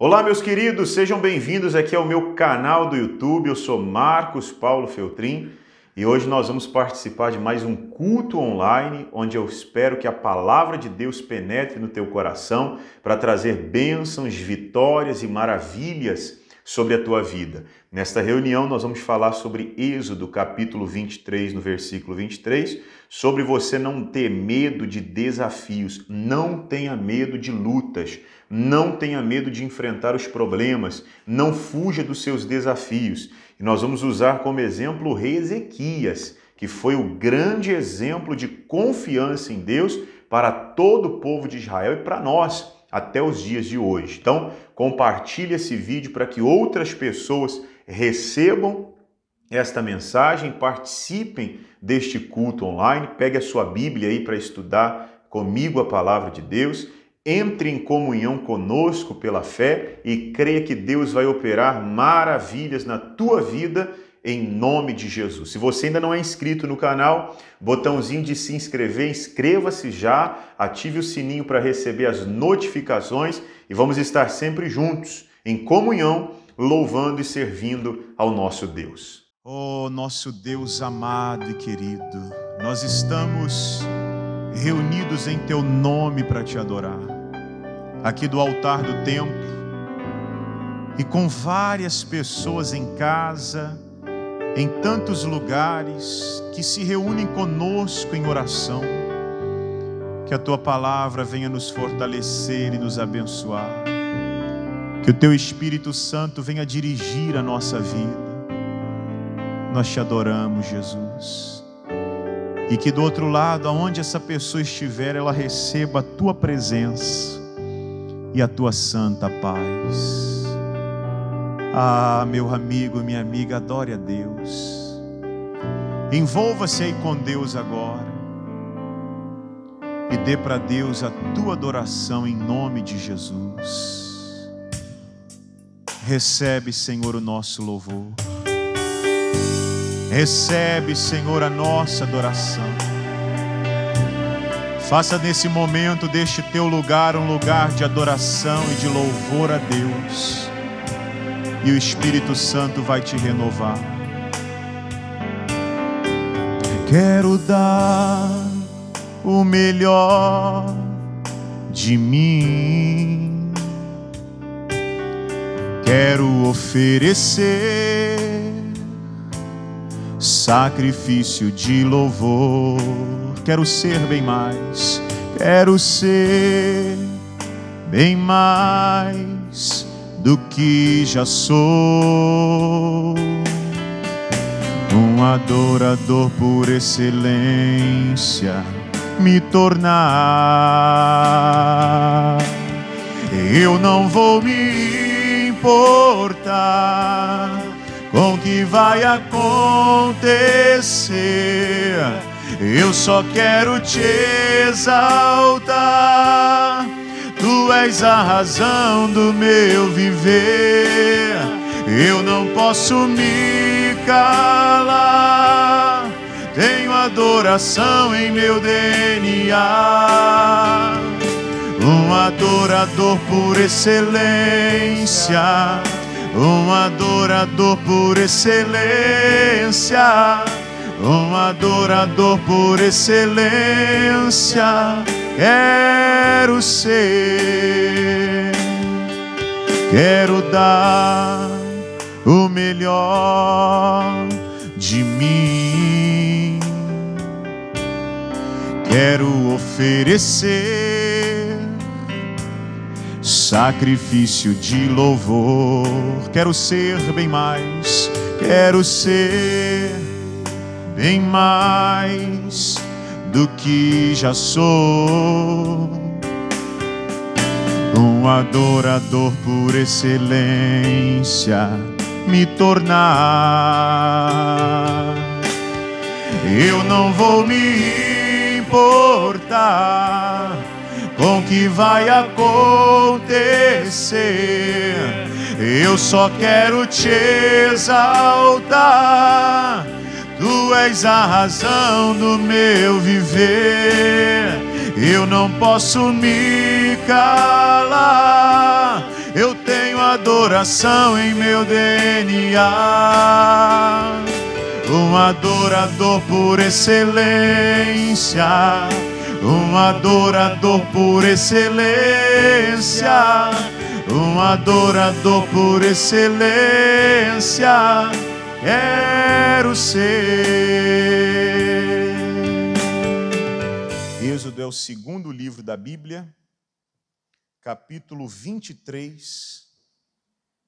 Olá, meus queridos, sejam bem-vindos aqui ao meu canal do YouTube. Eu sou Marcos Paulo Feltrin e hoje nós vamos participar de mais um culto online, onde eu espero que a palavra de Deus penetre no teu coração para trazer bênçãos, vitórias e maravilhas sobre a tua vida. Nesta reunião nós vamos falar sobre Êxodo, capítulo 23, no versículo 23, sobre você não ter medo de desafios, não tenha medo de lutas, não tenha medo de enfrentar os problemas, não fuja dos seus desafios. E nós vamos usar como exemplo o rei Ezequias, que foi o grande exemplo de confiança em Deus para todo o povo de Israel e para nós, até os dias de hoje. Então, compartilhe esse vídeo para que outras pessoas recebam esta mensagem, participem deste culto online, pegue a sua Bíblia aí para estudar comigo a palavra de Deus, entre em comunhão conosco pela fé e creia que Deus vai operar maravilhas na tua vida em nome de Jesus. Se você ainda não é inscrito no canal, botãozinho de se inscrever, inscreva-se já, ative o sininho para receber as notificações e vamos estar sempre juntos, em comunhão, louvando e servindo ao nosso Deus. Oh, nosso Deus amado e querido, nós estamos reunidos em Teu nome para Te adorar, aqui do altar do templo, e com várias pessoas em casa, em tantos lugares que se reúnem conosco em oração. Que a Tua palavra venha nos fortalecer e nos abençoar. Que o Teu Espírito Santo venha dirigir a nossa vida. Nós Te adoramos, Jesus. E que do outro lado, aonde essa pessoa estiver, ela receba a Tua presença e a Tua santa paz. Ah, meu amigo, minha amiga, adore a Deus. Envolva-se aí com Deus agora e dê para Deus a tua adoração em nome de Jesus. Recebe, Senhor, o nosso louvor. Recebe, Senhor, a nossa adoração. Faça nesse momento deste teu lugar um lugar de adoração e de louvor a Deus. E o Espírito Santo vai te renovar. Quero dar o melhor de mim. Quero oferecer sacrifício de louvor. Quero ser bem mais. Quero ser bem mais do que já sou, um adorador por excelência me tornar. Eu não vou me importar com o que vai acontecer, eu só quero te exaltar. Tu és a razão do meu viver, eu não posso me calar. Tenho adoração em meu DNA, um adorador por excelência, um adorador por excelência, um adorador por excelência. Quero ser, quero dar o melhor de mim. Quero oferecer sacrifício de louvor. Quero ser bem mais, quero ser bem mais do que já sou, um adorador por excelência me tornar. Eu não vou me importar com o que vai acontecer, eu só quero te exaltar. Tu és a razão do meu viver, eu não posso me calar. Eu tenho adoração em meu DNA. Um adorador por excelência, um adorador por excelência, um adorador por excelência, quero ser. Êxodo é o segundo livro da Bíblia, capítulo 23,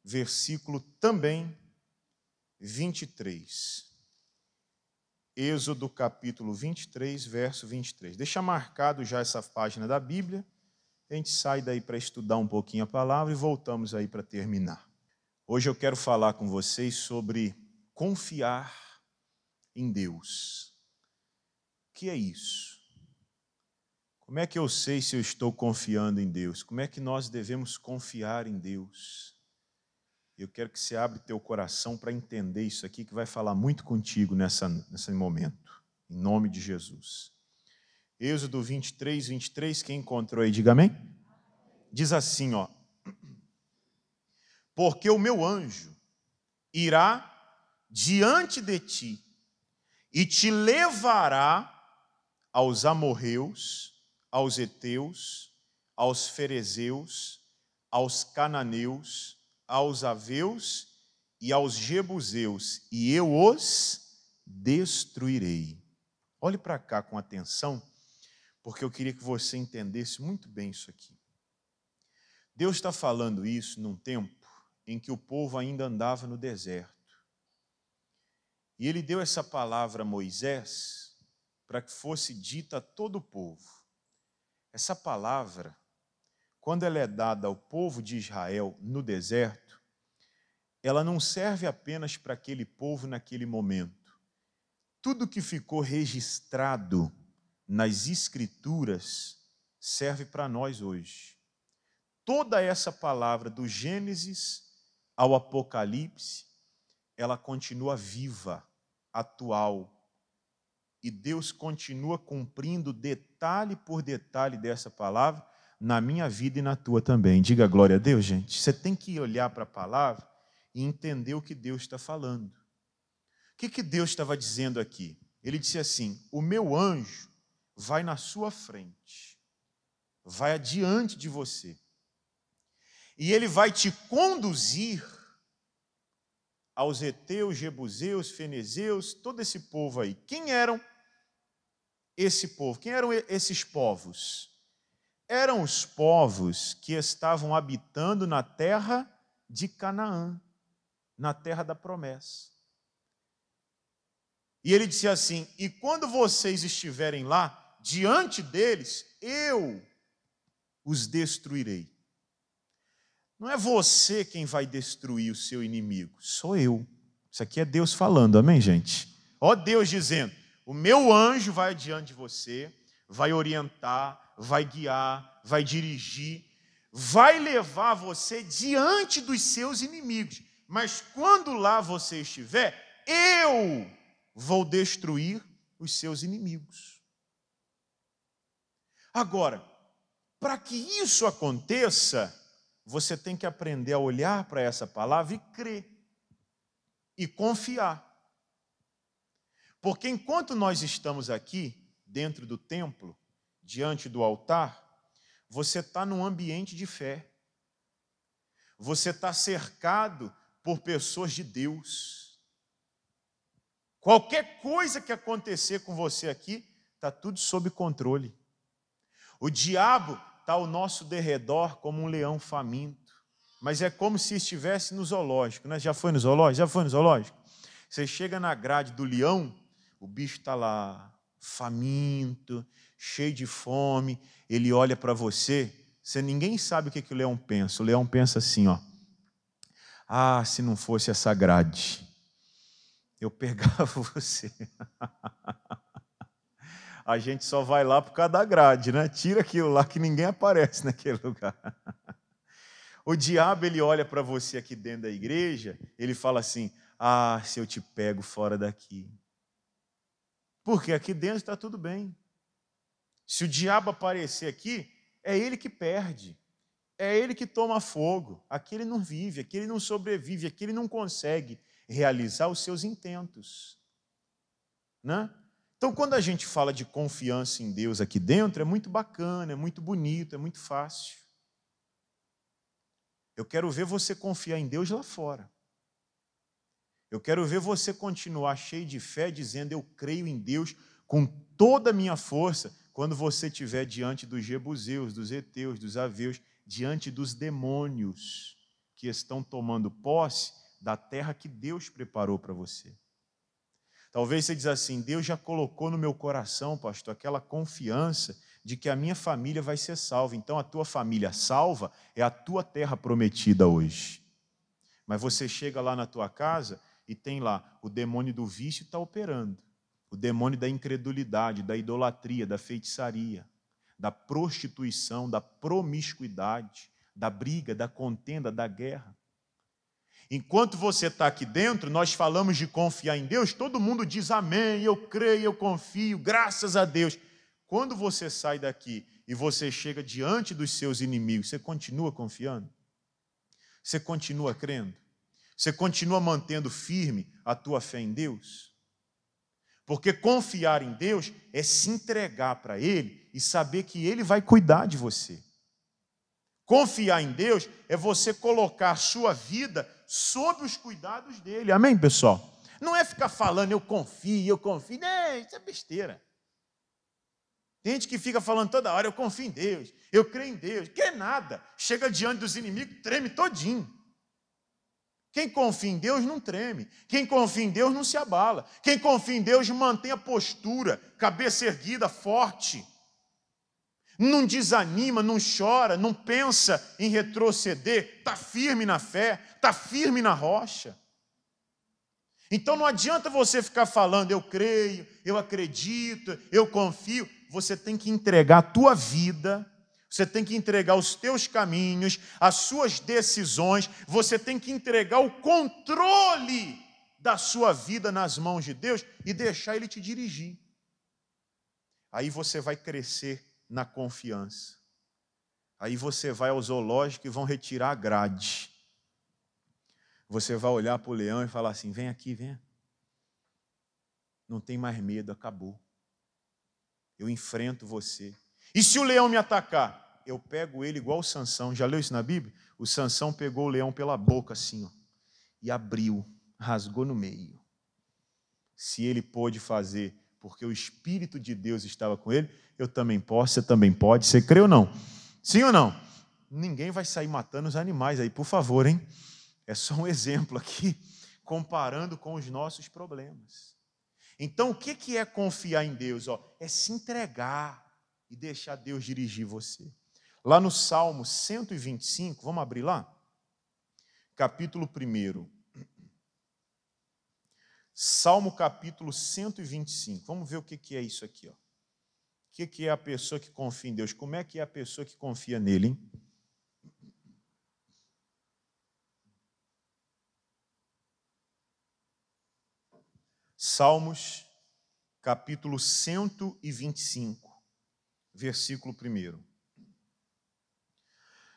versículo também 23. Êxodo capítulo 23, verso 23. Deixa marcado já essa página da Bíblia. A gente sai daí para estudar um pouquinho a palavra e voltamos aí para terminar. Hoje eu quero falar com vocês sobre confiar em Deus. O que é isso? Como é que eu sei se eu estou confiando em Deus? Como é que nós devemos confiar em Deus? Eu quero que você abra teu coração para entender isso aqui, que vai falar muito contigo nesse momento, em nome de Jesus. Êxodo 23, 23, quem encontrou aí, diga amém. Diz assim, ó: porque o meu anjo irá diante de ti e te levará aos amorreus, aos heteus, aos ferezeus, aos cananeus, aos aveus e aos jebuseus, e eu os destruirei. Olhe para cá com atenção, porque eu queria que você entendesse muito bem isso aqui. Deus está falando isso num tempo em que o povo ainda andava no deserto. E ele deu essa palavra a Moisés para que fosse dita a todo o povo. Essa palavra, quando ela é dada ao povo de Israel no deserto, ela não serve apenas para aquele povo naquele momento. Tudo que ficou registrado nas Escrituras serve para nós hoje. Toda essa palavra do Gênesis ao Apocalipse, ela continua viva, atual. E Deus continua cumprindo detalhe por detalhe dessa palavra na minha vida e na tua também. Diga glória a Deus, gente. Você tem que olhar para a palavra e entender o que Deus está falando. O que Deus estava dizendo aqui? Ele disse assim: o meu anjo vai na sua frente, vai adiante de você, e ele vai te conduzir aos heteus, jebuseus, fenezeus, todo esse povo aí. Quem eram esse povo? Quem eram esses povos? Eram os povos que estavam habitando na terra de Canaã, na terra da promessa. E ele disse assim: e quando vocês estiverem lá, diante deles, eu os destruirei. Não é você quem vai destruir o seu inimigo, sou eu. Isso aqui é Deus falando, amém, gente? Ó Deus dizendo: o meu anjo vai adiante de você, vai orientar, vai guiar, vai dirigir, vai levar você diante dos seus inimigos. Mas quando lá você estiver, eu vou destruir os seus inimigos. Agora, para que isso aconteça, você tem que aprender a olhar para essa palavra e crer, e confiar. Porque enquanto nós estamos aqui, dentro do templo, diante do altar, você está num ambiente de fé. Você está cercado por pessoas de Deus. Qualquer coisa que acontecer com você aqui, está tudo sob controle. O diabo está ao nosso derredor como um leão faminto. Mas é como se estivesse no zoológico, né? Já foi no zoológico? Já foi no zoológico? Você chega na grade do leão, o bicho está lá, faminto, cheio de fome, ele olha para você, ninguém sabe o que o leão pensa. O leão pensa assim, ó: ah, se não fosse essa grade, eu pegava você. A gente só vai lá por causa da grade, né? Tira aquilo lá que ninguém aparece naquele lugar. O diabo, ele olha para você aqui dentro da igreja, ele fala assim: ah, se eu te pego fora daqui. Porque aqui dentro está tudo bem. Se o diabo aparecer aqui, é ele que perde. É ele que toma fogo. Aqui ele não vive, aqui ele não sobrevive, aqui ele não consegue realizar os seus intentos. Né? Então, quando a gente fala de confiança em Deus aqui dentro, é muito bacana, é muito bonito, é muito fácil. Eu quero ver você confiar em Deus lá fora. Eu quero ver você continuar cheio de fé, dizendo, eu creio em Deus com toda a minha força, quando você estiver diante dos jebuseus, dos heteus, dos aveus, diante dos demônios que estão tomando posse da terra que Deus preparou para você. Talvez você diz assim, Deus já colocou no meu coração, pastor, aquela confiança de que a minha família vai ser salva. Então, a tua família salva é a tua terra prometida hoje. Mas você chega lá na tua casa e tem lá o demônio do vício está operando. O demônio da incredulidade, da idolatria, da feitiçaria, da prostituição, da promiscuidade, da briga, da contenda, da guerra. Enquanto você está aqui dentro, nós falamos de confiar em Deus, todo mundo diz amém, eu creio, eu confio, graças a Deus. Quando você sai daqui e você chega diante dos seus inimigos, você continua confiando? Você continua crendo? Você continua mantendo firme a tua fé em Deus? Porque confiar em Deus é se entregar para Ele e saber que Ele vai cuidar de você. Confiar em Deus é você colocar a sua vida sob os cuidados dEle. Amém, pessoal? Não é ficar falando, eu confio. Não, isso é besteira. Tem gente que fica falando toda hora, eu confio em Deus, eu creio em Deus. Quer nada. Chega diante dos inimigos, treme todinho. Quem confia em Deus não treme. Quem confia em Deus não se abala. Quem confia em Deus mantém a postura, cabeça erguida, forte. Não desanima, não chora, não pensa em retroceder. Está firme na fé, está firme na rocha. Então não adianta você ficar falando, eu creio, eu acredito, eu confio. Você tem que entregar a tua vida. Você tem que entregar os teus caminhos, as suas decisões, você tem que entregar o controle da sua vida nas mãos de Deus e deixar Ele te dirigir. Aí você vai crescer na confiança. Aí você vai ao zoológico e vão retirar a grade. Você vai olhar para o leão e falar assim, vem aqui, vem. Não tem mais medo, acabou. Eu enfrento você. E se o leão me atacar? Eu pego ele igual o Sansão. Já leu isso na Bíblia? O Sansão pegou o leão pela boca assim, ó, e abriu, rasgou no meio. Se ele pôde fazer, porque o Espírito de Deus estava com ele, eu também posso, você também pode. Você crê ou não? Sim ou não? Ninguém vai sair matando os animais aí, por favor, hein? É só um exemplo aqui, comparando com os nossos problemas. Então, o que é confiar em Deus? É se entregar e deixar Deus dirigir você. Lá no Salmo 125, vamos abrir lá? Capítulo 1. Salmo capítulo 125. Vamos ver o que é isso aqui. O que é a pessoa que confia em Deus? Como é que é a pessoa que confia nele, hein? Salmos capítulo 125, versículo 1.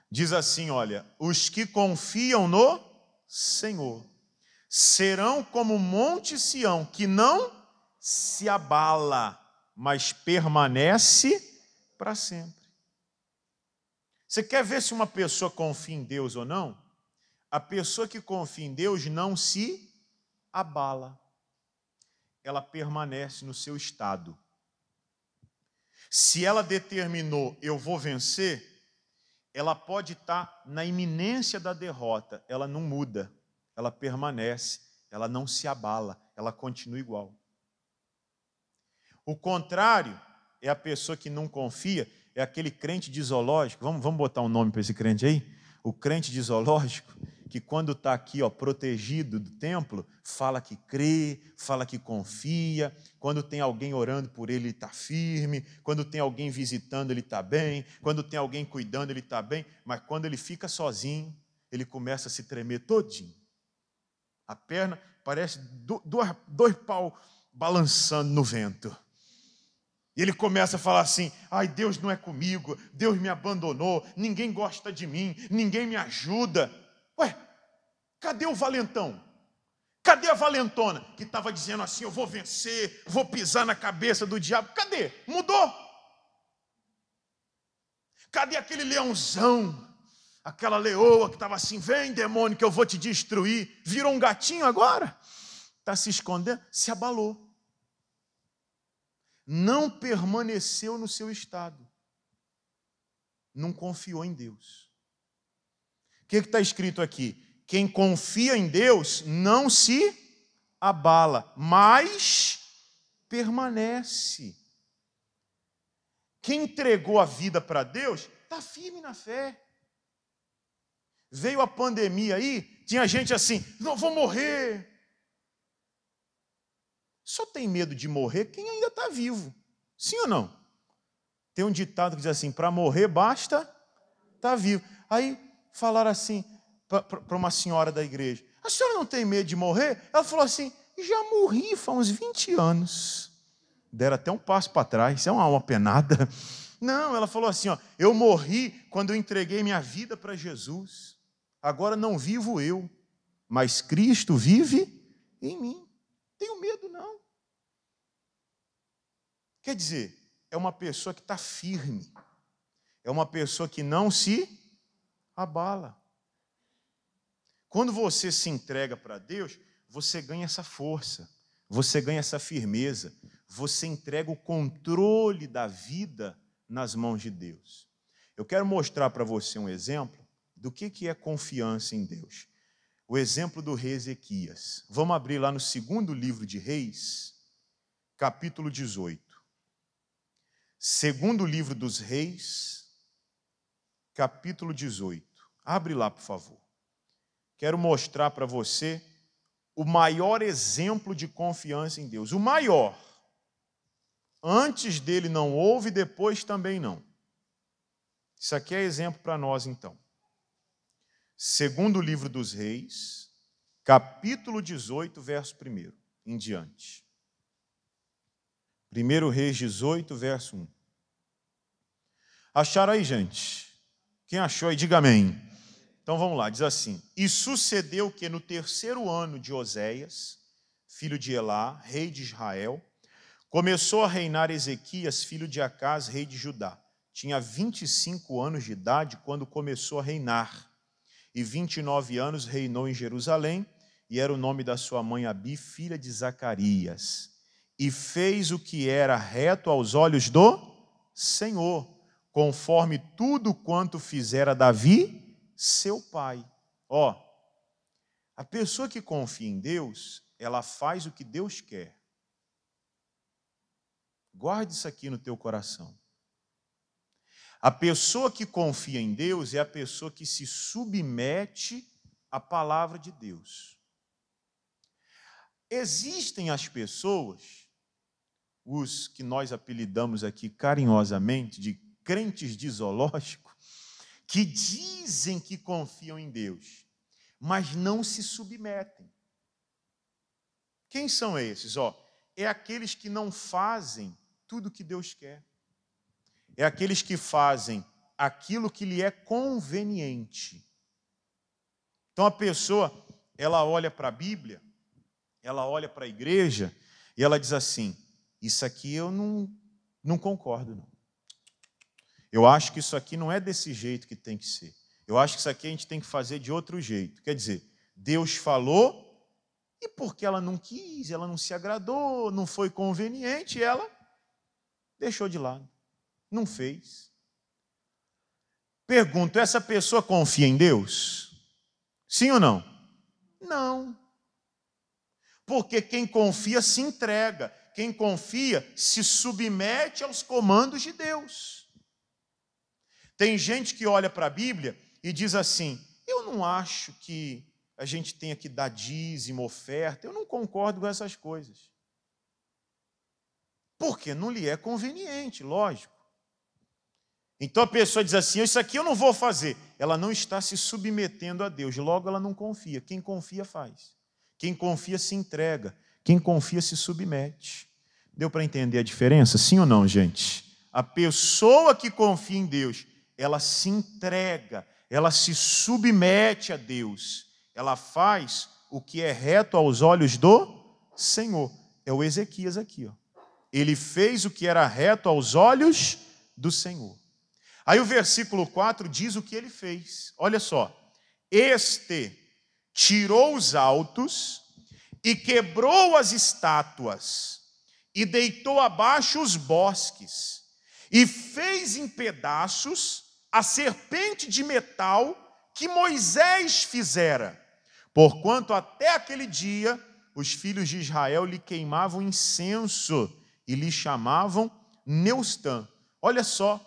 Diz assim, olha, os que confiam no Senhor serão como o monte Sião, que não se abala, mas permanece para sempre. Você quer ver se uma pessoa confia em Deus ou não? A pessoa que confia em Deus não se abala. Ela permanece no seu estado. Se ela determinou, eu vou vencer, ela pode estar na iminência da derrota, ela não muda, ela permanece, ela não se abala, ela continua igual. O contrário é a pessoa que não confia, é aquele crente de zoológico, vamos botar um nome para esse crente aí? O crente de zoológico, que quando está aqui protegido do templo, fala que crê, fala que confia, quando tem alguém orando por ele, ele está firme, quando tem alguém visitando, ele está bem, quando tem alguém cuidando, ele está bem, mas quando ele fica sozinho, ele começa a se tremer todinho. A perna parece dois pau balançando no vento. E ele começa a falar assim: ai, Deus não é comigo, Deus me abandonou, ninguém gosta de mim, ninguém me ajuda. Ué, cadê o valentão? Cadê a valentona que estava dizendo assim: eu vou vencer, vou pisar na cabeça do diabo? Cadê? Mudou. Cadê aquele leãozão? Aquela leoa que estava assim: vem, demônio, que eu vou te destruir. Virou um gatinho agora? Está se escondendo? Se abalou. Não permaneceu no seu estado. Não confiou em Deus. O que está escrito aqui? Quem confia em Deus não se abala, mas permanece. Quem entregou a vida para Deus está firme na fé. Veio a pandemia aí, tinha gente assim: não vou morrer. Só tem medo de morrer quem ainda está vivo. Sim ou não? Tem um ditado que diz assim: para morrer basta estar vivo. Aí falaram assim para uma senhora da igreja: a senhora não tem medo de morrer? Ela falou assim: já morri faz uns 20 anos. Deram até um passo para trás, isso é uma penada. Não, ela falou assim: ó, eu morri quando eu entreguei minha vida para Jesus. Agora não vivo eu, mas Cristo vive em mim. Tenho medo não. Quer dizer, é uma pessoa que está firme. É uma pessoa que não se abala. Quando você se entrega para Deus, você ganha essa força, você ganha essa firmeza, você entrega o controle da vida nas mãos de Deus. Eu quero mostrar para você um exemplo do que é confiança em Deus. O exemplo do rei Ezequias. Vamos abrir lá no segundo livro de Reis, capítulo 18. Segundo livro dos Reis, capítulo 18. Abre lá, por favor. Quero mostrar para você o maior exemplo de confiança em Deus. O maior. Antes dele não houve, depois também não. Isso aqui é exemplo para nós, então. Segundo livro dos Reis, capítulo 18, verso 1 em diante. 1 Reis 18, verso 1. Acharam aí, gente? Quem achou aí, diga amém. Então vamos lá, diz assim: e sucedeu que no 3º ano de Oséias, filho de Elá, rei de Israel, começou a reinar Ezequias, filho de Acás, rei de Judá. Tinha 25 anos de idade quando começou a reinar. E 29 anos reinou em Jerusalém, e era o nome da sua mãe Abi, filha de Zacarias. E fez o que era reto aos olhos do Senhor, conforme tudo quanto fizera Davi, seu pai. Ó, a pessoa que confia em Deus, ela faz o que Deus quer. Guarde isso aqui no teu coração. A pessoa que confia em Deus é a pessoa que se submete à palavra de Deus. Existem as pessoas, os que nós apelidamos aqui carinhosamente de crentes de zoológico, que dizem que confiam em Deus, mas não se submetem. Quem são esses? É aqueles que não fazem tudo o que Deus quer. É aqueles que fazem aquilo que lhe é conveniente. Então a pessoa, ela olha para a Bíblia, ela olha para a igreja e ela diz assim: isso aqui eu não concordo, não. Eu acho que isso aqui não é desse jeito que tem que ser. Eu acho que isso aqui a gente tem que fazer de outro jeito. Quer dizer, Deus falou e porque ela não quis, ela não se agradou, não foi conveniente, ela deixou de lado. Não fez. Pergunto, essa pessoa confia em Deus? Sim ou não? Não. Porque quem confia se entrega. Quem confia se submete aos comandos de Deus. Tem gente que olha para a Bíblia e diz assim: eu não acho que a gente tenha que dar dízimo, oferta, eu não concordo com essas coisas. Porque não lhe é conveniente, lógico. Então a pessoa diz assim: isso aqui eu não vou fazer. Ela não está se submetendo a Deus, logo ela não confia. Quem confia faz. Quem confia se entrega. Quem confia se submete. Deu para entender a diferença? Sim ou não, gente? A pessoa que confia em Deus, ela se entrega, ela se submete a Deus, ela faz o que é reto aos olhos do Senhor. É o Ezequias aqui, ó. Ele fez o que era reto aos olhos do Senhor. Aí o versículo 4 diz o que ele fez. Olha só. Este tirou os altos e quebrou as estátuas e deitou abaixo os bosques e fez em pedaços a serpente de metal que Moisés fizera, porquanto até aquele dia os filhos de Israel lhe queimavam incenso e lhe chamavam Neustã. Olha só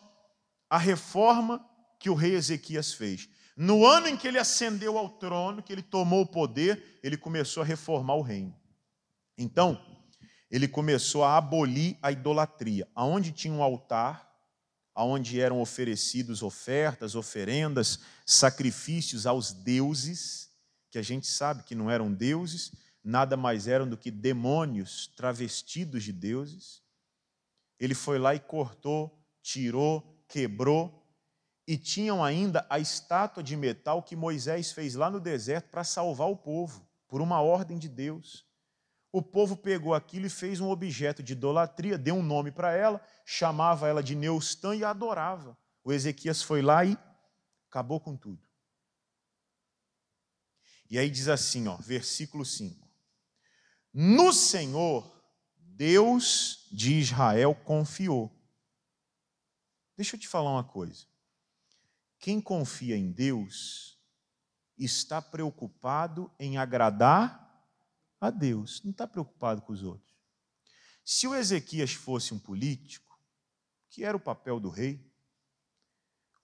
a reforma que o rei Ezequias fez. No ano em que ele ascendeu ao trono, que ele tomou o poder, ele começou a reformar o reino. Então, ele começou a abolir a idolatria. Aonde tinha um altar, aonde eram oferecidos ofertas, oferendas, sacrifícios aos deuses, que a gente sabe que não eram deuses, nada mais eram do que demônios travestidos de deuses. Ele foi lá e cortou, tirou, quebrou, e tinham ainda a estátua de metal que Moisés fez lá no deserto para salvar o povo, por uma ordem de Deus. O povo pegou aquilo e fez um objeto de idolatria, deu um nome para ela, chamava ela de Neustã e a adorava. O Ezequias foi lá e acabou com tudo. E aí diz assim, ó, versículo 5. No Senhor, Deus de Israel confiou. Deixa eu te falar uma coisa. Quem confia em Deus está preocupado em agradar a Deus, não está preocupado com os outros. Se o Ezequias fosse um político, que era o papel do rei,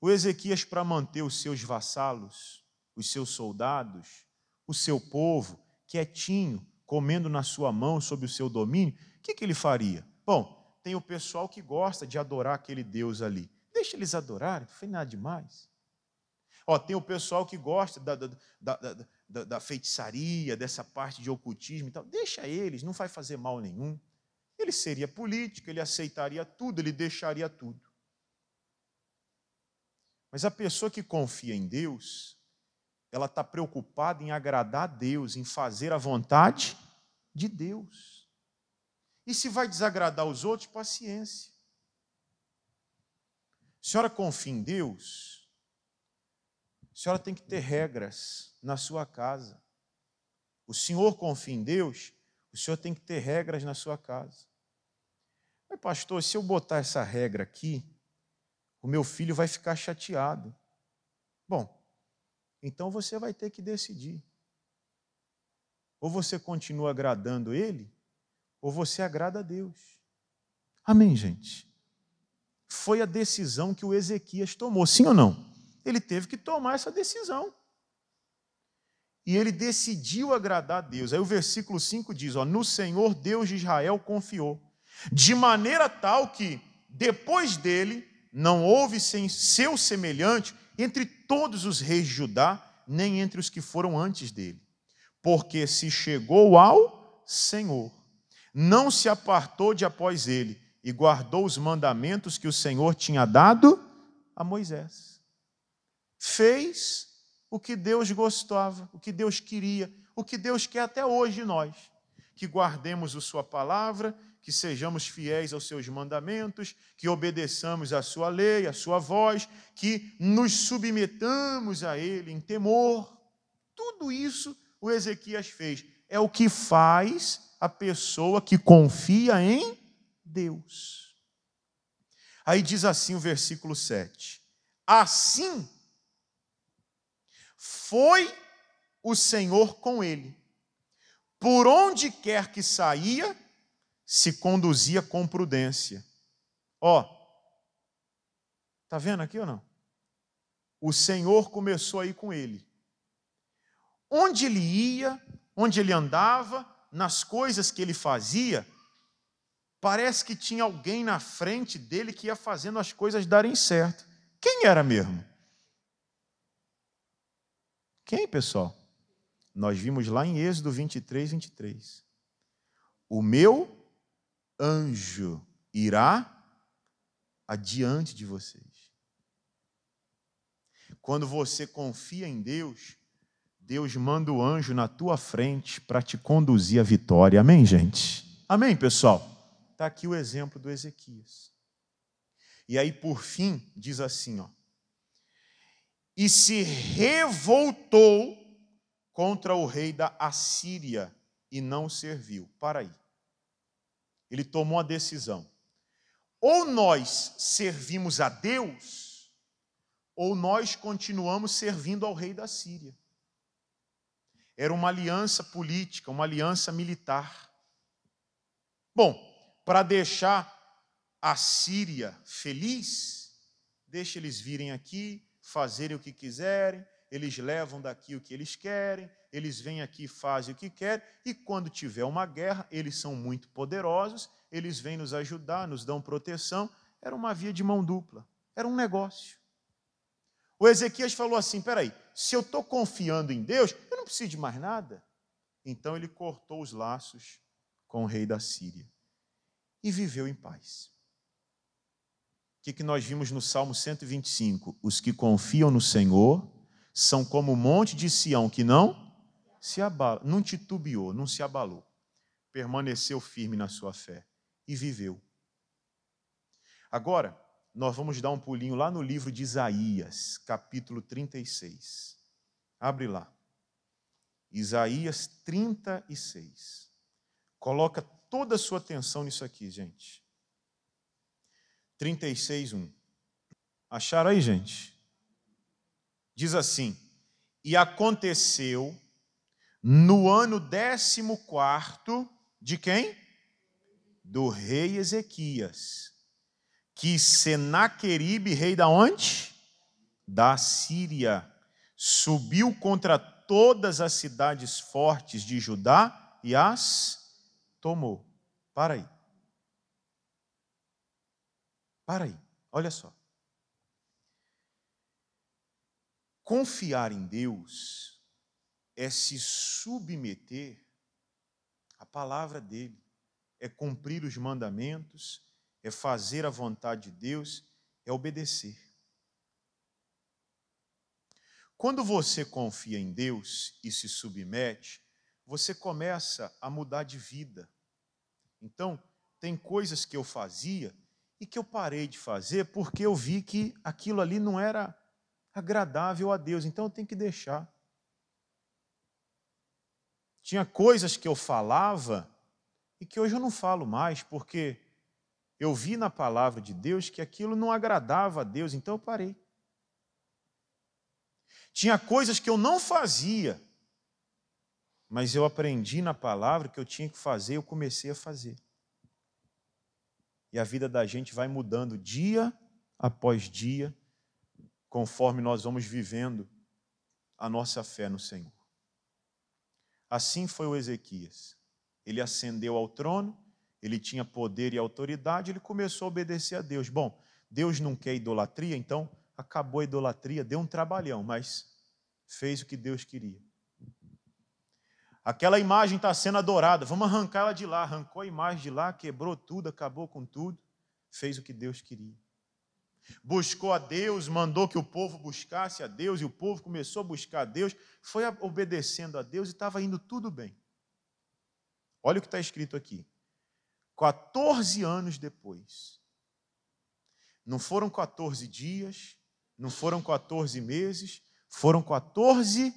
o Ezequias, para manter os seus vassalos, os seus soldados, o seu povo, quietinho, comendo na sua mão, sob o seu domínio, o que ele faria? Bom, tem o pessoal que gosta de adorar aquele Deus ali. Deixa eles adorarem, não foi nada demais. Ó, tem o pessoal que gosta da feitiçaria, dessa parte de ocultismo e tal. Deixa eles, não vai fazer mal nenhum. Ele seria político, ele aceitaria tudo, ele deixaria tudo. Mas a pessoa que confia em Deus, ela está preocupada em agradar a Deus, em fazer a vontade de Deus. E se vai desagradar os outros, paciência. A senhora confia em Deus, a senhora tem que ter regras na sua casa. O senhor confia em Deus, o senhor tem que ter regras na sua casa. Mas, pastor, se eu botar essa regra aqui, o meu filho vai ficar chateado. Bom, então você vai ter que decidir. Ou você continua agradando ele, ou você agrada a Deus. Amém, gente? Foi a decisão que o Ezequias tomou, sim ou não? Ele teve que tomar essa decisão. E ele decidiu agradar a Deus. Aí o versículo 5 diz, ó, no Senhor Deus de Israel confiou, de maneira tal que, depois dele, não houve seu semelhante entre todos os reis de Judá, nem entre os que foram antes dele. Porque se chegou ao Senhor, não se apartou de após ele, e guardou os mandamentos que o Senhor tinha dado a Moisés. Fez o que Deus gostava, o que Deus queria, o que Deus quer até hoje de nós. Que guardemos a sua palavra, que sejamos fiéis aos seus mandamentos, que obedeçamos a sua lei, a sua voz, que nos submetamos a ele em temor. Tudo isso o Ezequias fez. É o que faz a pessoa que confia em Deus. Aí diz assim o versículo 7. Assim foi o Senhor com ele. Por onde quer que saía, se conduzia com prudência. Ó, tá vendo aqui ou não? O Senhor começou a ir com ele. Onde ele ia, onde ele andava, nas coisas que ele fazia, parece que tinha alguém na frente dele que ia fazendo as coisas darem certo. Quem era mesmo? Quem, pessoal? Nós vimos lá em Êxodo 23, 23. O meu anjo irá adiante de vocês. Quando você confia em Deus, Deus manda o anjo na tua frente para te conduzir à vitória. Amém, gente? Amém, pessoal? Está aqui o exemplo do Ezequias. E aí, por fim, diz assim, ó. E se revoltou contra o rei da Assíria e não o serviu. Para aí. Ele tomou a decisão. Ou nós servimos a Deus, ou nós continuamos servindo ao rei da Síria. Era uma aliança política, uma aliança militar. Bom, para deixar a Síria feliz, deixa eles virem aqui, fazerem o que quiserem, eles levam daqui o que eles querem, eles vêm aqui e fazem o que querem, e quando tiver uma guerra, eles são muito poderosos, eles vêm nos ajudar, nos dão proteção. Era uma via de mão dupla, era um negócio. O Ezequias falou assim, peraí, se eu estou confiando em Deus, eu não preciso de mais nada. Então ele cortou os laços com o rei da Síria e viveu em paz. O que nós vimos no Salmo 125? Os que confiam no Senhor são como o monte de Sião que não se abala, não titubeou, não se abalou. Permaneceu firme na sua fé e viveu. Agora, nós vamos dar um pulinho lá no livro de Isaías, capítulo 36. Abre lá. Isaías 36. Coloca toda a sua atenção nisso aqui, gente. 36, 1. Acharam aí, gente? Diz assim: e aconteceu no ano 14º de quem? Do rei Ezequias, que Senaqueribe, rei da onde? Da Síria, subiu contra todas as cidades fortes de Judá e as tomou. Para aí. Para aí, olha só. Confiar em Deus é se submeter à palavra dele, é cumprir os mandamentos, é fazer a vontade de Deus, é obedecer. Quando você confia em Deus e se submete, você começa a mudar de vida. Então, tem coisas que eu fazia e que eu parei de fazer porque eu vi que aquilo ali não era agradável a Deus, então eu tenho que deixar. Tinha coisas que eu falava e que hoje eu não falo mais, porque eu vi na palavra de Deus que aquilo não agradava a Deus, então eu parei. Tinha coisas que eu não fazia, mas eu aprendi na palavra que eu tinha que fazer, eu comecei a fazer. E a vida da gente vai mudando dia após dia, conforme nós vamos vivendo a nossa fé no Senhor. Assim foi o Ezequias. Ele ascendeu ao trono, ele tinha poder e autoridade, ele começou a obedecer a Deus. Bom, Deus não quer idolatria, então acabou a idolatria, deu um trabalhão, mas fez o que Deus queria. Aquela imagem está sendo adorada, vamos arrancar ela de lá. Arrancou a imagem de lá, quebrou tudo, acabou com tudo, fez o que Deus queria. Buscou a Deus, mandou que o povo buscasse a Deus, e o povo começou a buscar a Deus, foi obedecendo a Deus e estava indo tudo bem. Olha o que está escrito aqui. 14 anos depois. Não foram 14 dias, não foram 14 meses, foram 14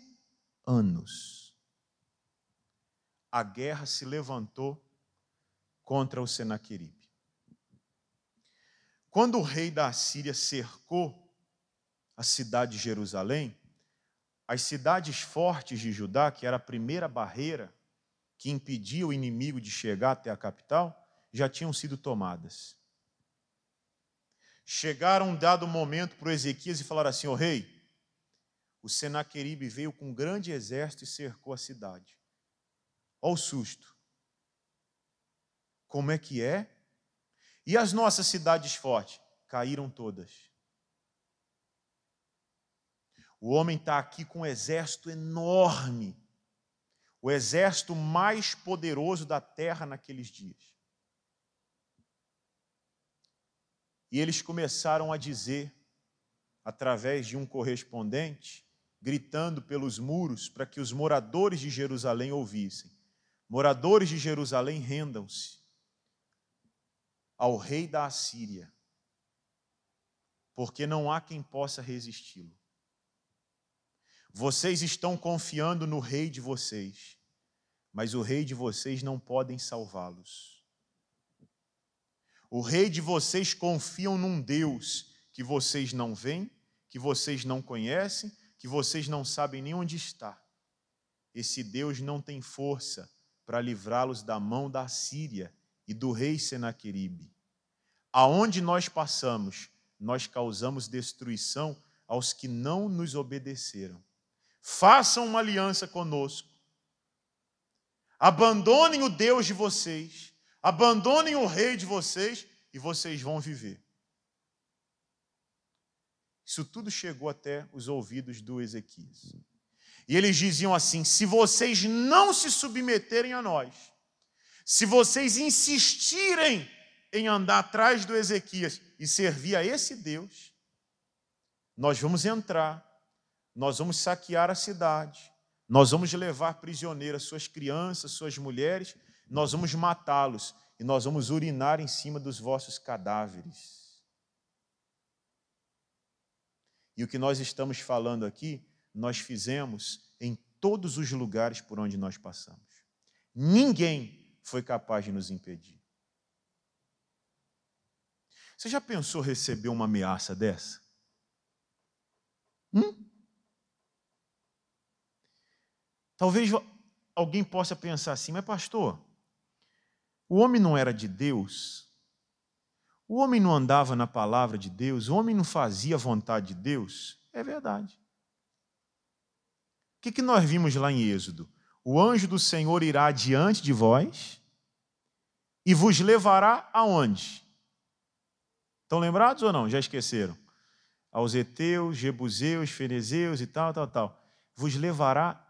anos. A guerra se levantou contra o Senaqueribe. Quando o rei da Assíria cercou a cidade de Jerusalém, as cidades fortes de Judá, que era a primeira barreira que impedia o inimigo de chegar até a capital, já tinham sido tomadas. Chegaram um dado momento para o Ezequias e falaram assim: ó rei, o Senaqueribe veio com um grande exército e cercou a cidade. Olha o susto. Como é que é? E as nossas cidades fortes? Caíram todas. O homem está aqui com um exército enorme. O exército mais poderoso da terra naqueles dias. E eles começaram a dizer, através de um correspondente, gritando pelos muros para que os moradores de Jerusalém ouvissem: moradores de Jerusalém, rendam-se ao rei da Assíria, porque não há quem possa resisti-lo. Vocês estão confiando no rei de vocês, mas o rei de vocês não podem salvá-los. O rei de vocês confiam num Deus que vocês não veem, que vocês não conhecem, que vocês não sabem nem onde está. Esse Deus não tem força para livrá-los da mão da Assíria e do rei Senaqueribe. Aonde nós passamos, nós causamos destruição aos que não nos obedeceram. Façam uma aliança conosco. Abandonem o Deus de vocês, abandonem o rei de vocês e vocês vão viver. Isso tudo chegou até os ouvidos do Ezequias. E eles diziam assim: se vocês não se submeterem a nós, se vocês insistirem em andar atrás do Ezequias e servir a esse Deus, nós vamos entrar, nós vamos saquear a cidade, nós vamos levar prisioneiras suas crianças, suas mulheres, nós vamos matá-los e nós vamos urinar em cima dos vossos cadáveres. E o que nós estamos falando aqui, nós fizemos em todos os lugares por onde nós passamos. Ninguém foi capaz de nos impedir. Você já pensou receber uma ameaça dessa? Talvez alguém possa pensar assim: mas pastor, o homem não era de Deus? O homem não andava na palavra de Deus? O homem não fazia a vontade de Deus? É verdade. O que nós vimos lá em Êxodo? O anjo do Senhor irá diante de vós e vos levará aonde? Estão lembrados ou não? Já esqueceram? Aos heteus, jebuseus, ferezeus e tal. Vos levará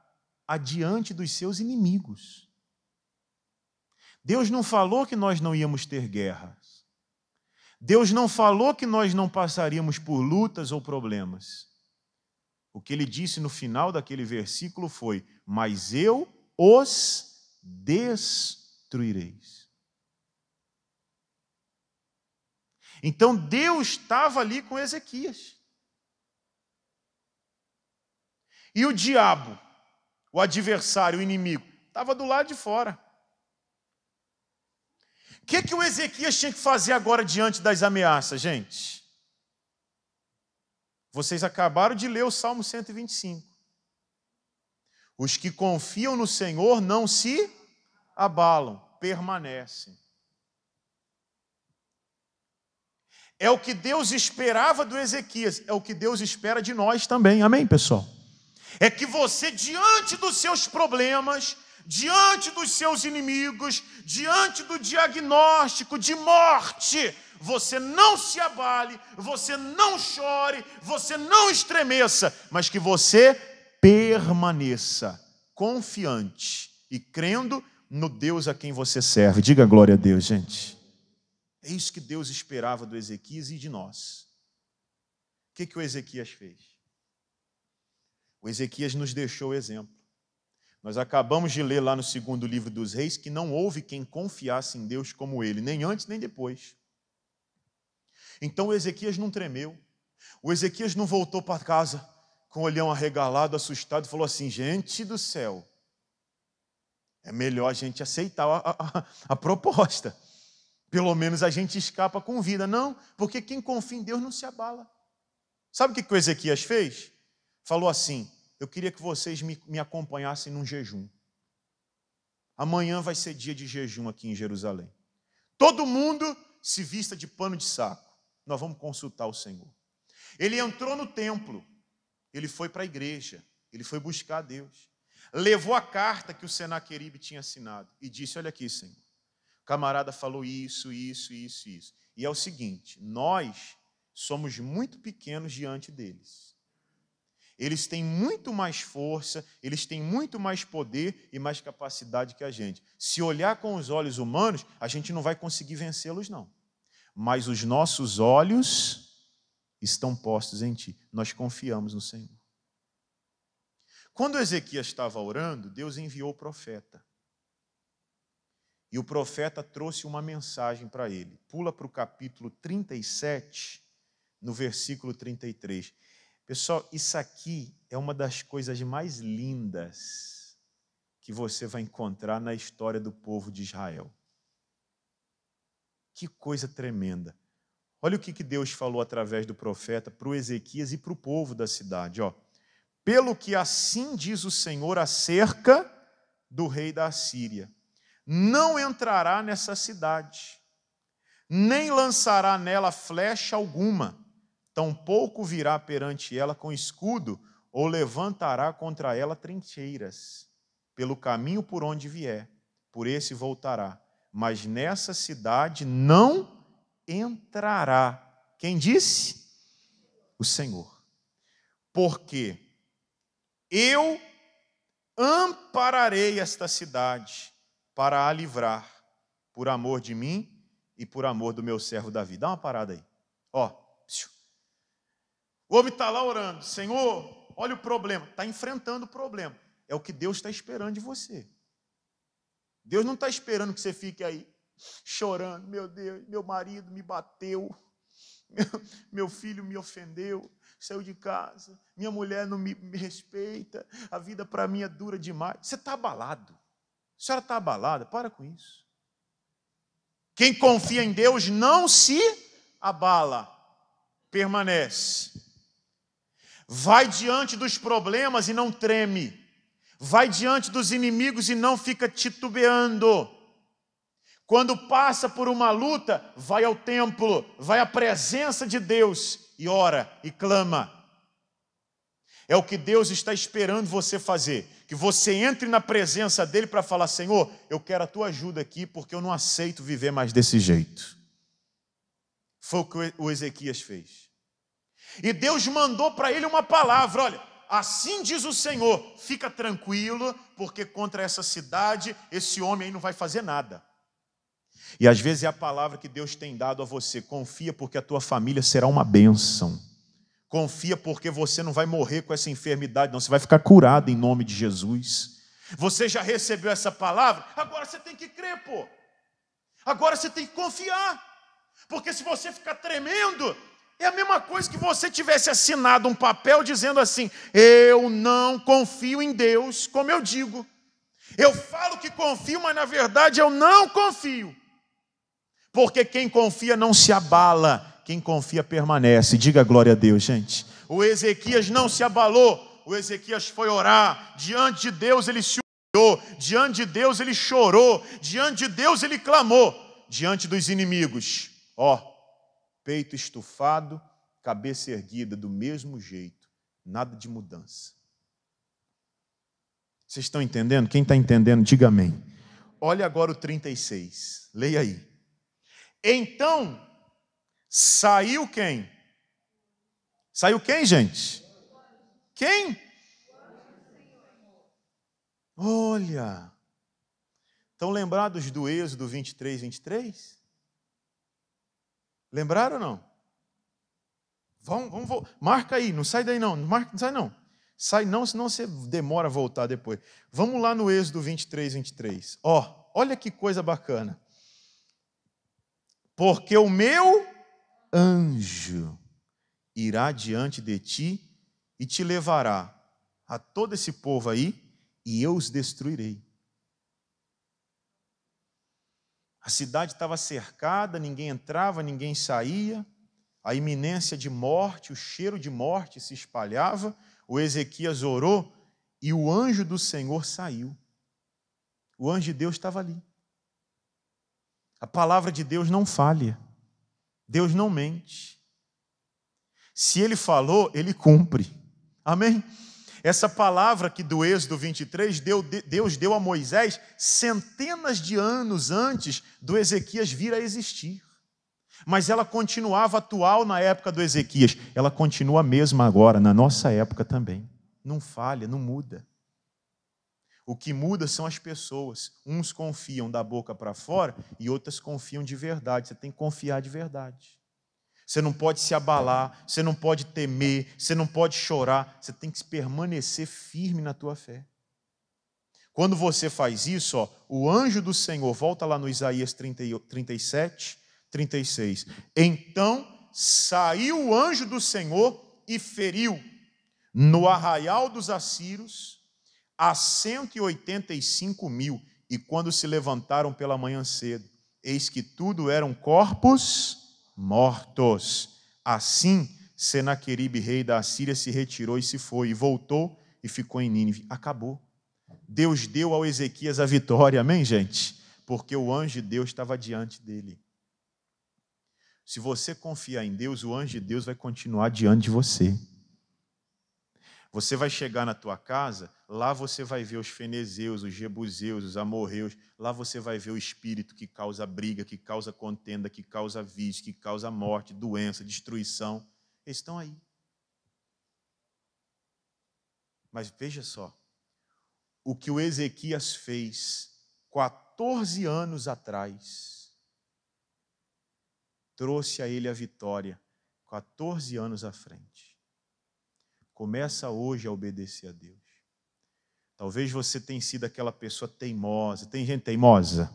adiante dos seus inimigos. Deus não falou que nós não íamos ter guerras. Deus não falou que nós não passaríamos por lutas ou problemas. O que ele disse no final daquele versículo foi: mas eu os destruireis. Então Deus estava ali com Ezequias. E o diabo, o adversário, o inimigo, estava do lado de fora. O que o Ezequias tinha que fazer agora diante das ameaças, gente? Vocês acabaram de ler o Salmo 125. Os que confiam no Senhor não se abalam, permanecem. É o que Deus esperava do Ezequias, é o que Deus espera de nós também. Amém, pessoal? É que você, diante dos seus problemas, diante dos seus inimigos, diante do diagnóstico de morte, você não se abale, você não chore, você não estremeça, mas que você permaneça confiante e crendo no Deus a quem você serve. Diga glória a Deus, gente. É isso que Deus esperava do Ezequias e de nós. O que o Ezequias fez? O Ezequias nos deixou o exemplo. Nós acabamos de ler lá no 2º livro dos Reis que não houve quem confiasse em Deus como ele, nem antes nem depois. Então o Ezequias não tremeu. O Ezequias não voltou para casa com o olhão arregalado, assustado, e falou assim: gente do céu, é melhor a gente aceitar a proposta. Pelo menos a gente escapa com vida. Não, porque quem confia em Deus não se abala. Sabe o que o Ezequias fez? Falou assim: eu queria que vocês me acompanhassem num jejum. Amanhã vai ser dia de jejum aqui em Jerusalém. Todo mundo se vista de pano de saco. Nós vamos consultar o Senhor. Ele entrou no templo. Ele foi para a igreja. Ele foi buscar a Deus. Levou a carta que o Senaqueribe tinha assinado e disse: olha aqui, Senhor. O camarada falou isso. E é o seguinte: nós somos muito pequenos diante deles. Eles têm muito mais força, eles têm muito mais poder e mais capacidade que a gente. Se olhar com os olhos humanos, a gente não vai conseguir vencê-los, não. mas os nossos olhos estão postos em ti. Nós confiamos no Senhor. Quando Ezequias estava orando, Deus enviou o profeta. E o profeta trouxe uma mensagem para ele. Pula para o capítulo 37, no versículo 33. Pessoal, isso aqui é uma das coisas mais lindas que você vai encontrar na história do povo de Israel. Que coisa tremenda. Olha o que Deus falou através do profeta para o Ezequias e para o povo da cidade. Ó. Pelo que assim diz o Senhor acerca do rei da Assíria. Não entrará nessa cidade, nem lançará nela flecha alguma, tampouco virá perante ela com escudo, ou levantará contra ela trincheiras. Pelo caminho por onde vier, por esse voltará. Mas nessa cidade não entrará. Quem disse? O Senhor. Porque eu ampararei esta cidade para a livrar, por amor de mim e por amor do meu servo Davi. Dá uma parada aí. Ó, o homem está lá orando. Senhor, olha o problema. Está enfrentando o problema. É o que Deus está esperando de você. Deus não está esperando que você fique aí chorando. Meu Deus, meu marido me bateu. Meu filho me ofendeu. Saiu de casa. Minha mulher não me respeita. A vida para mim é dura demais. Você está abalado. A senhora está abalada? Para com isso. Quem confia em Deus não se abala. Permanece. Vai diante dos problemas e não treme. Vai diante dos inimigos e não fica titubeando. Quando passa por uma luta, vai ao templo, vai à presença de Deus e ora e clama. É o que Deus está esperando você fazer. Que você entre na presença dele para falar, Senhor, eu quero a tua ajuda aqui porque eu não aceito viver mais desse jeito. Foi o que o Ezequias fez. E Deus mandou para ele uma palavra, olha, assim diz o Senhor, fica tranquilo, porque contra essa cidade, esse homem aí não vai fazer nada. E às vezes é a palavra que Deus tem dado a você, confia porque a tua família será uma bênção. Confia porque você não vai morrer com essa enfermidade, não, você vai ficar curado em nome de Jesus. Você já recebeu essa palavra? Agora você tem que crer, pô. Agora você tem que confiar. Porque se você ficar tremendo, é a mesma coisa que você tivesse assinado um papel dizendo assim, eu não confio em Deus, como eu digo. Eu falo que confio, mas na verdade eu não confio. Porque quem confia não se abala. Quem confia permanece. Diga glória a Deus, gente. O Ezequias não se abalou. O Ezequias foi orar. Diante de Deus ele se humilhou. Diante de Deus ele chorou. Diante de Deus ele clamou. Diante dos inimigos. Ó, peito estufado, cabeça erguida do mesmo jeito. Nada de mudança. Vocês estão entendendo? Quem está entendendo, diga amém. Olha agora o 36. Leia aí. Então... saiu quem? Saiu quem, gente? Quem? Olha. Estão lembrados do Êxodo 23, 23? Lembraram ou não? Vamos, marca aí, não sai daí não. Não sai não. Sai não, senão você demora a voltar depois. Vamos lá no Êxodo 23, 23. Ó, olha que coisa bacana. Porque o meu anjo irá diante de ti e te levará a todo esse povo aí e eu os destruirei. A cidade estava cercada, ninguém entrava, ninguém saía, a iminência de morte, o cheiro de morte se espalhava, o Ezequias orou e o anjo do Senhor saiu. O anjo de Deus estava ali. A palavra de Deus não falha. Deus não mente. Se Ele falou, Ele cumpre. Amém? Essa palavra aqui do Êxodo 23, Deus deu a Moisés centenas de anos antes do Ezequias vir a existir. Mas ela continuava atual na época do Ezequias. Ela continua a mesma agora, na nossa época também. Não falha, não muda. O que muda são as pessoas. Uns confiam da boca para fora e outras confiam de verdade. Você tem que confiar de verdade. Você não pode se abalar, você não pode temer, você não pode chorar. Você tem que permanecer firme na tua fé. Quando você faz isso, o anjo do Senhor, volta lá no Isaías 37, 36. Então saiu o anjo do Senhor e feriu no arraial dos assírios a 185.000. E quando se levantaram pela manhã cedo, eis que tudo eram corpos mortos. Assim, Senaqueribe, rei da Assíria, se retirou e se foi, e voltou e ficou em Nínive. Acabou. Deus deu ao Ezequias a vitória, amém, gente? Porque o anjo de Deus estava diante dele. Se você confiar em Deus, o anjo de Deus vai continuar diante de você. Você vai chegar na tua casa, lá você vai ver os fenezeus, os jebuseus, os amorreus, lá você vai ver o espírito que causa briga, que causa contenda, que causa vício, que causa morte, doença, destruição. Eles estão aí. Mas veja só, o que o Ezequias fez 14 anos atrás, trouxe a ele a vitória 14 anos à frente. Começa hoje a obedecer a Deus. Talvez você tenha sido aquela pessoa teimosa. Tem gente teimosa?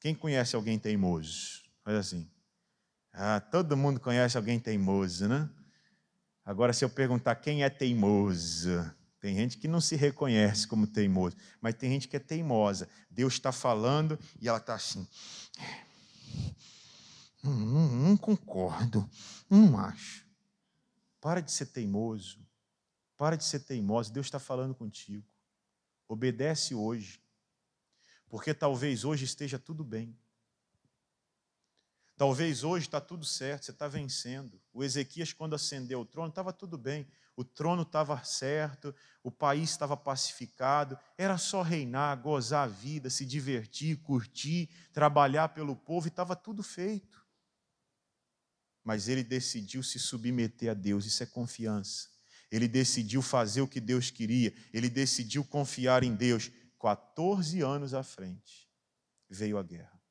Quem conhece alguém teimoso? Olha assim. Todo mundo conhece alguém teimoso, né? Agora, se eu perguntar quem é teimoso, tem gente que não se reconhece como teimoso, mas tem gente que é teimosa. Deus está falando e ela está assim. Não concordo, não acho. Para de ser teimoso. Para de ser teimoso. Deus está falando contigo. Obedece hoje. Porque talvez hoje esteja tudo bem. Talvez hoje está tudo certo, você está vencendo. O Ezequias, quando ascendeu o trono, estava tudo bem. O trono estava certo, o país estava pacificado. Era só reinar, gozar a vida, se divertir, curtir, trabalhar pelo povo, e estava tudo feito. Mas ele decidiu se submeter a Deus, isso é confiança. Ele decidiu fazer o que Deus queria, ele decidiu confiar em Deus. 14 anos à frente, veio a guerra.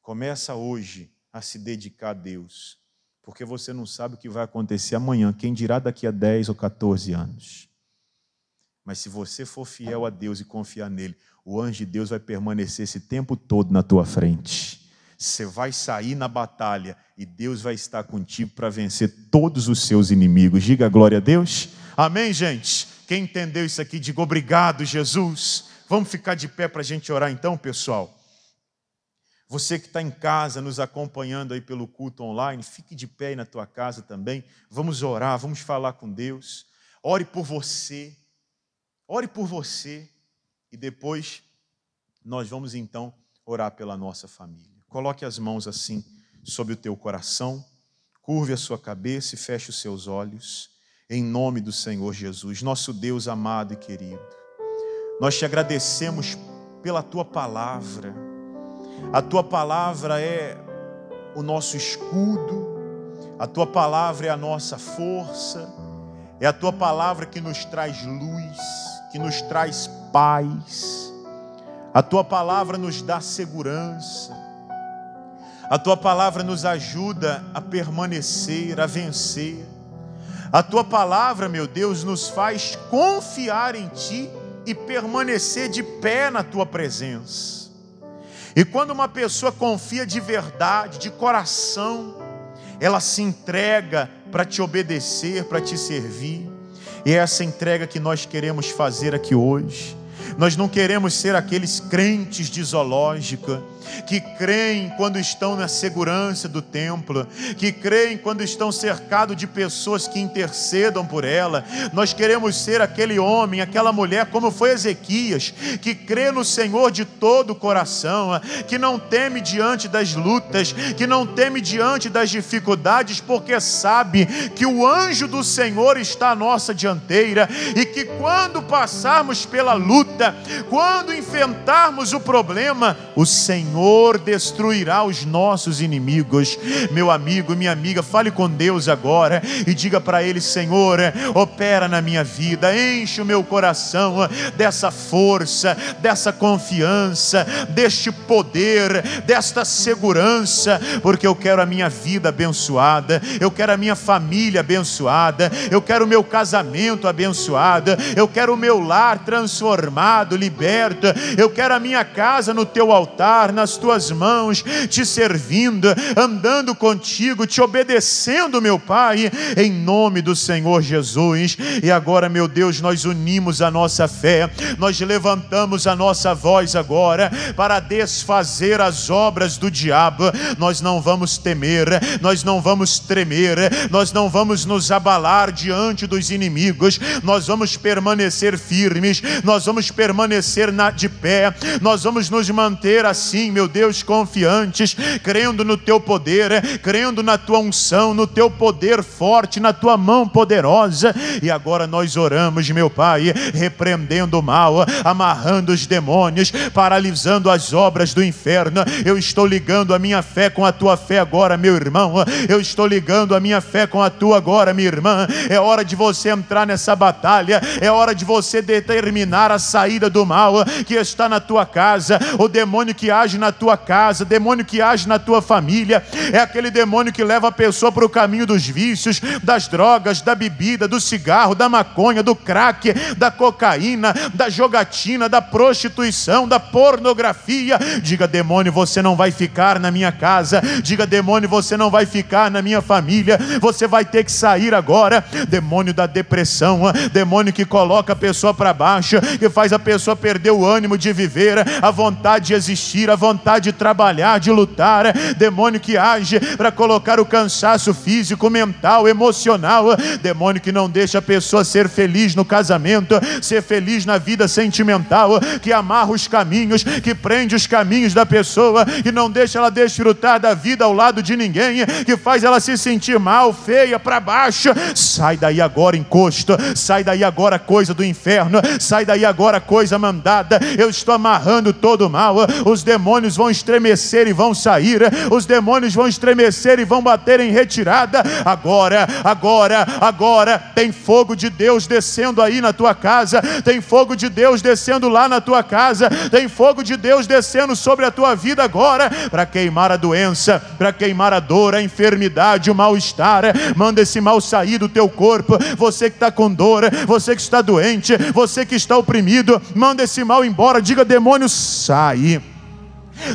Começa hoje a se dedicar a Deus, porque você não sabe o que vai acontecer amanhã, quem dirá daqui a 10 ou 14 anos. Mas se você for fiel a Deus e confiar nele, o anjo de Deus vai permanecer esse tempo todo na tua frente. Você vai sair na batalha e Deus vai estar contigo para vencer todos os seus inimigos. Diga glória a Deus. Amém, gente? Quem entendeu isso aqui, diga obrigado, Jesus. Vamos ficar de pé para a gente orar então, pessoal? Você que está em casa nos acompanhando aí pelo culto online, fique de pé aí na tua casa também. Vamos orar, vamos falar com Deus. Ore por você. Ore por você. E depois nós vamos então orar pela nossa família. Coloque as mãos assim sobre o teu coração, curve a sua cabeça e feche os seus olhos, em nome do Senhor Jesus, nosso Deus amado e querido. Nós te agradecemos pela tua palavra. A tua palavra é o nosso escudo, a tua palavra é a nossa força, é a tua palavra que nos traz luz, que nos traz paz. A tua palavra nos dá segurança. A tua palavra nos ajuda a permanecer, a vencer. A tua palavra, meu Deus, nos faz confiar em ti e permanecer de pé na tua presença. E quando uma pessoa confia de verdade, de coração, ela se entrega para te obedecer, para te servir. E é essa entrega que nós queremos fazer aqui hoje. Nós não queremos ser aqueles crentes de zoológica, que creem quando estão na segurança do templo, que creem quando estão cercados de pessoas que intercedam por ela. Nós queremos ser aquele homem, aquela mulher, como foi Ezequias, que crê no Senhor de todo o coração, que não teme diante das lutas, que não teme diante das dificuldades, porque sabe que o anjo do Senhor está à nossa dianteira, e que quando passarmos pela luta, quando enfrentarmos o problema, o Senhor Senhor destruirá os nossos inimigos. Meu amigo, minha amiga, fale com Deus agora e diga para Ele: Senhor, opera na minha vida, enche o meu coração dessa força, dessa confiança, deste poder, desta segurança, porque eu quero a minha vida abençoada, eu quero a minha família abençoada, eu quero o meu casamento abençoado, eu quero o meu lar transformado, liberto, eu quero a minha casa no teu altar, nas tuas mãos, te servindo, andando contigo, te obedecendo, meu Pai, em nome do Senhor Jesus. E agora, meu Deus, nós unimos a nossa fé, nós levantamos a nossa voz agora para desfazer as obras do diabo. Nós não vamos temer, nós não vamos tremer, nós não vamos nos abalar diante dos inimigos, nós vamos permanecer firmes, nós vamos permanecer de pé, nós vamos nos manter assim, meu Deus, confiantes, crendo no teu poder, crendo na tua unção, no teu poder forte, na tua mão poderosa. E agora nós oramos, meu Pai, repreendendo o mal, amarrando os demônios, paralisando as obras do inferno. Eu estou ligando a minha fé com a tua fé agora, meu irmão. Eu estou ligando a minha fé com a tua agora, minha irmã. É hora de você entrar nessa batalha, é hora de você determinar a saída do mal que está na tua casa, o demônio que age na tua casa, demônio que age na tua família. É aquele demônio que leva a pessoa para o caminho dos vícios, das drogas, da bebida, do cigarro, da maconha, do crack, da cocaína, da jogatina, da prostituição, da pornografia. Diga: demônio, você não vai ficar na minha casa. Diga: demônio, você não vai ficar na minha família. Você vai ter que sair agora. Demônio da depressão, demônio que coloca a pessoa para baixo, que faz a pessoa perder o ânimo de viver, a vontade de existir, a vontade de trabalhar, de lutar. Demônio que age para colocar o cansaço físico, mental, emocional. Demônio que não deixa a pessoa ser feliz no casamento, ser feliz na vida sentimental, que amarra os caminhos, que prende os caminhos da pessoa, que não deixa ela desfrutar da vida ao lado de ninguém, que faz ela se sentir mal, feia, para baixo. Sai daí agora, encosto. Sai daí agora, coisa do inferno. Sai daí agora, coisa mandada. Eu estou amarrando todo o mal. Os demônios vão estremecer e vão sair. Os demônios vão estremecer e vão bater em retirada. Agora, agora, agora. Tem fogo de Deus descendo aí na tua casa. Tem fogo de Deus descendo lá na tua casa. Tem fogo de Deus descendo sobre a tua vida agora, para queimar a doença, para queimar a dor, a enfermidade, o mal-estar. Manda esse mal sair do teu corpo. Você que está com dor, você que está doente, você que está oprimido, manda esse mal embora. Diga: demônio, sai.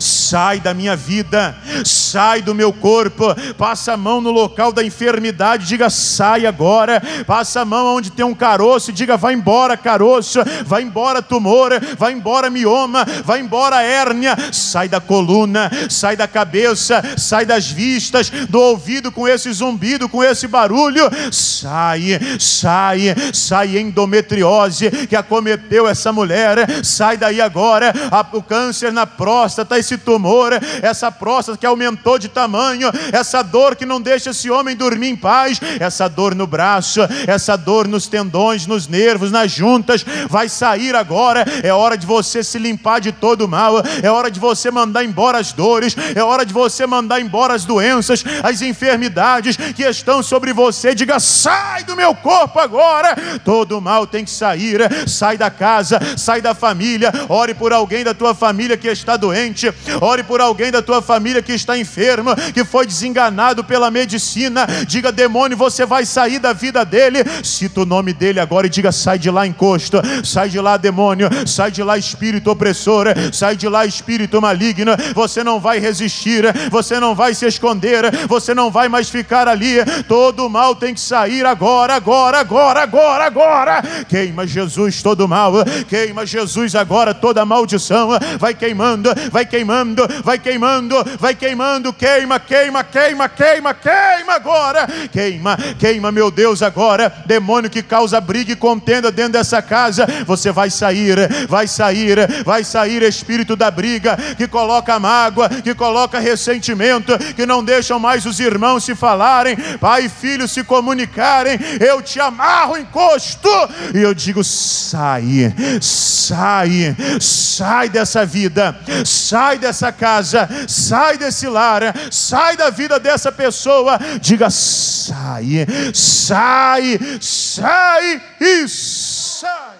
Sai da minha vida, sai do meu corpo. Passa a mão no local da enfermidade, diga: sai agora. Passa a mão onde tem um caroço, diga: vai embora caroço, vai embora tumor, vai embora mioma, vai embora hérnia. Sai da coluna, sai da cabeça, sai das vistas, do ouvido com esse zumbido, com esse barulho. Sai, sai, sai endometriose que acometeu essa mulher. Sai daí agora. O câncer na próstata, esse tumor, essa próstata que aumentou de tamanho, essa dor que não deixa esse homem dormir em paz, essa dor no braço, essa dor nos tendões, nos nervos, nas juntas, vai sair agora. É hora de você se limpar de todo o mal, é hora de você mandar embora as dores, é hora de você mandar embora as doenças, as enfermidades que estão sobre você. Diga: sai do meu corpo agora. Todo o mal tem que sair. Sai da casa, sai da família. Ore por alguém da tua família que está doente. Ore por alguém da tua família que está enfermo, que foi desenganado pela medicina. Diga: demônio, você vai sair da vida dele. Cita o nome dele agora e diga: sai de lá, encosto. Sai de lá, demônio. Sai de lá, espírito opressor. Sai de lá, espírito maligno. Você não vai resistir, você não vai se esconder, você não vai mais ficar ali. Todo o mal tem que sair agora, agora, agora, agora, agora. Queima, Jesus, todo o mal. Queima, Jesus, agora toda a maldição. Vai queimando, vai queimando, vai queimando, vai queimando. Queima, queima, queima, queima, queima agora. Queima, queima, meu Deus, agora. Demônio que causa briga e contenda dentro dessa casa, você vai sair, vai sair, vai sair. Espírito da briga que coloca mágoa, que coloca ressentimento, que não deixam mais os irmãos se falarem, pai e filho se comunicarem. Eu te amarro, encosto, e eu digo: sai, sai, sai dessa vida, sai sai dessa casa, sai desse lar, sai da vida dessa pessoa. Diga: sai, sai, sai e sai.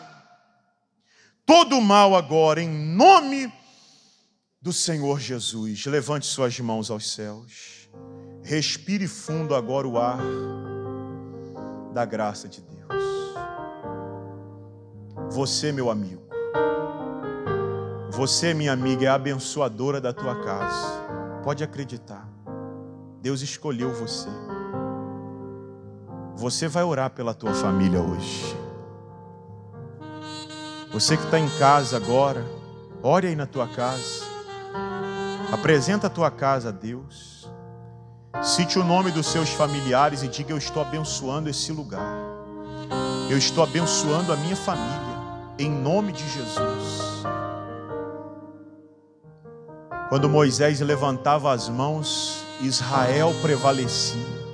Todo mal agora, em nome do Senhor Jesus. Levante suas mãos aos céus. Respire fundo agora o ar da graça de Deus. Você, meu amigo, você, minha amiga, é a abençoadora da tua casa. Pode acreditar. Deus escolheu você. Você vai orar pela tua família hoje. Você que está em casa agora, ore aí na tua casa. Apresenta a tua casa a Deus. Cite o nome dos seus familiares e diga: eu estou abençoando esse lugar. Eu estou abençoando a minha família, em nome de Jesus. Quando Moisés levantava as mãos, Israel prevalecia.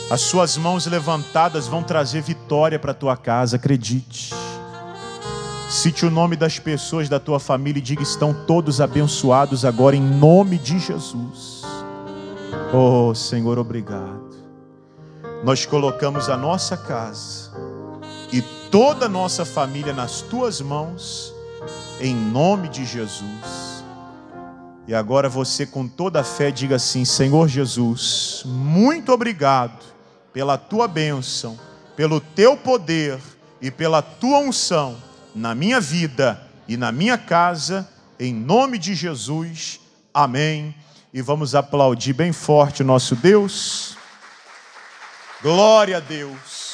As suas mãos levantadas vão trazer vitória para a tua casa, acredite. Cite o nome das pessoas da tua família e diga: estão todos abençoados agora, em nome de Jesus. Oh, Senhor, obrigado. Nós colocamos a nossa casa e toda a nossa família nas tuas mãos, em nome de Jesus. E agora você, com toda a fé, diga assim: Senhor Jesus, muito obrigado pela tua bênção, pelo teu poder e pela tua unção na minha vida e na minha casa, em nome de Jesus. Amém. E vamos aplaudir bem forte o nosso Deus. Glória a Deus.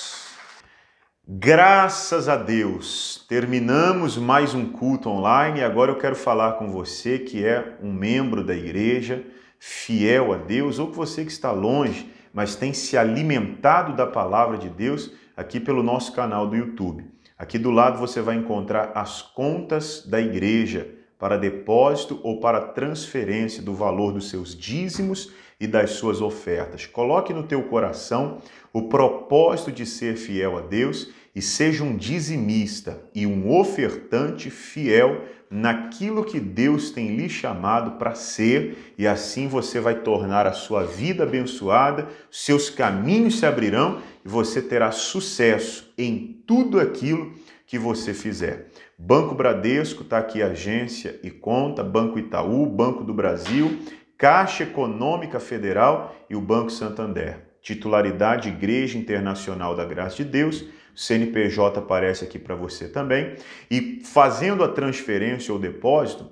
Graças a Deus, terminamos mais um culto online e agora eu quero falar com você que é um membro da igreja, fiel a Deus, ou que você que está longe, mas tem se alimentado da palavra de Deus aqui pelo nosso canal do YouTube. Aqui do lado você vai encontrar as contas da igreja para depósito ou para transferência do valor dos seus dízimos e das suas ofertas. Coloque no teu coração o propósito de ser fiel a Deus e seja um dizimista e um ofertante fiel naquilo que Deus tem lhe chamado para ser, e assim você vai tornar a sua vida abençoada, seus caminhos se abrirão e você terá sucesso em tudo aquilo que você fizer. Banco Bradesco, está aqui agência e conta, Banco Itaú, Banco do Brasil, Caixa Econômica Federal e o Banco Santander. Titularidade Igreja Internacional da Graça de Deus, o CNPJ aparece aqui para você também. E fazendo a transferência ou depósito,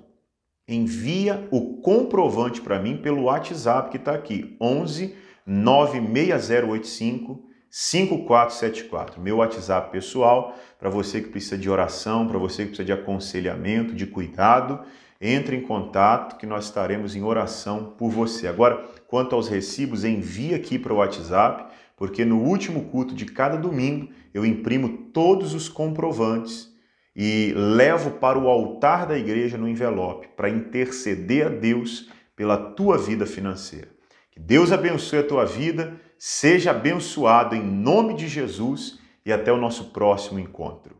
envia o comprovante para mim pelo WhatsApp que está aqui, 11 96085 5474, meu WhatsApp pessoal, para você que precisa de oração, para você que precisa de aconselhamento, de cuidado, entre em contato que nós estaremos em oração por você. Agora, quanto aos recibos, envie aqui para o WhatsApp, porque no último culto de cada domingo eu imprimo todos os comprovantes e levo para o altar da igreja no envelope, para interceder a Deus pela tua vida financeira. Que Deus abençoe a tua vida, seja abençoado em nome de Jesus e até o nosso próximo encontro.